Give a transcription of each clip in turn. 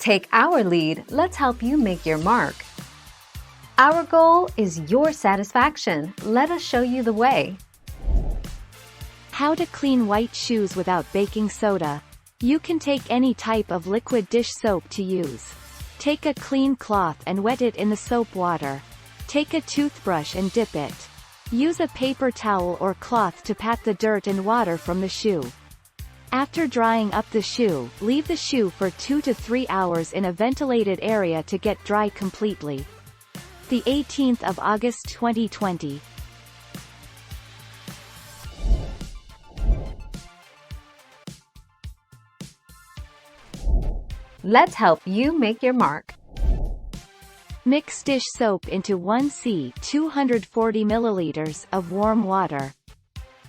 Take our lead, let's help you make your mark. Our goal is your satisfaction. Let us show you the way. How to clean white shoes without baking soda. You can take any type of liquid dish soap to use. Take a clean cloth and wet it in the soap water. Take a toothbrush and dip it. Use a paper towel or cloth to pat the dirt and water from the shoe. After drying up the shoe, leave the shoe for 2 to 3 hours in a ventilated area to get dry completely. The 18th of August 2020. Let's help you make your mark. Mix dish soap into 1 240 milliliters of warm water.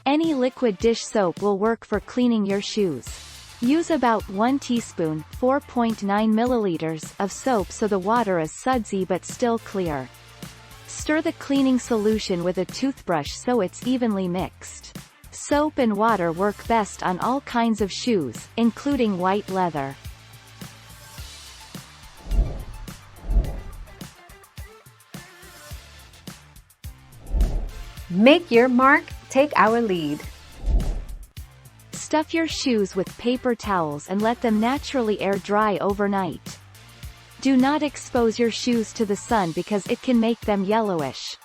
Any liquid dish soap will work for cleaning your shoes. Use about 1 teaspoon 4.9 milliliters of soap so the water is sudsy but still clear. Stir the cleaning solution with a toothbrush so it's evenly mixed. Soap and water work best on all kinds of shoes, including white leather. Make your mark, take our lead. Stuff your shoes with paper towels and let them naturally air dry overnight. Do not expose your shoes to the sun because it can make them yellowish.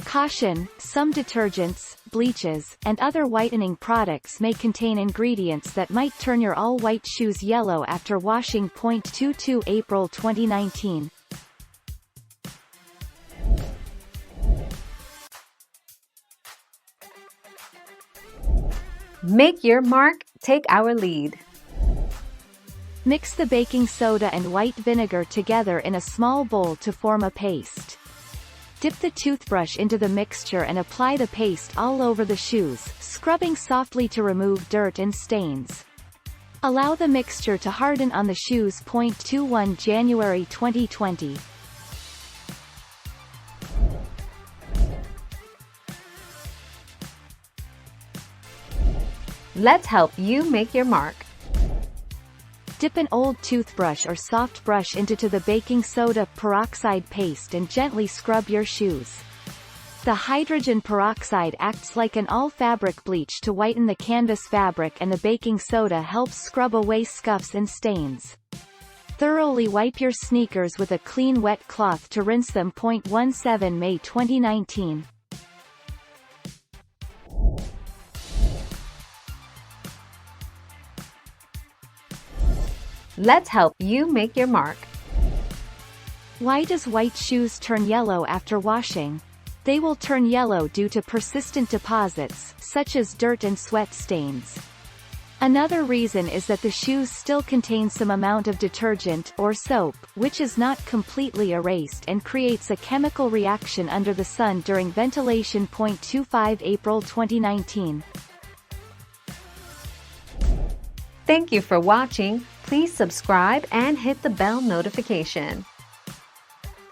Caution: some detergents, bleaches, and other whitening products may contain ingredients that might turn your all-white shoes yellow after washing. 22 April 2019. Make your mark, take our lead. Mix the baking soda and white vinegar together in a small bowl to form a paste. Dip the toothbrush into the mixture and apply the paste all over the shoes, scrubbing softly to remove dirt and stains. Allow the mixture to harden on the shoes. 21 January 2020. Let's help you make your mark. Dip an old toothbrush or soft brush into the baking soda peroxide paste and gently scrub your shoes. The hydrogen peroxide acts like an all-fabric bleach to whiten the canvas fabric, and the baking soda helps scrub away scuffs and stains. Thoroughly wipe your sneakers with a clean wet cloth to rinse them. 17 May 2019. Let's help you make your mark. Why does white shoes turn yellow after washing? They will turn yellow due to persistent deposits, such as dirt and sweat stains. Another reason is that the shoes still contain some amount of detergent or soap, which is not completely erased and creates a chemical reaction under the sun during ventilation. 25 April 2019. Thank you for watching. Please subscribe and hit the bell notification.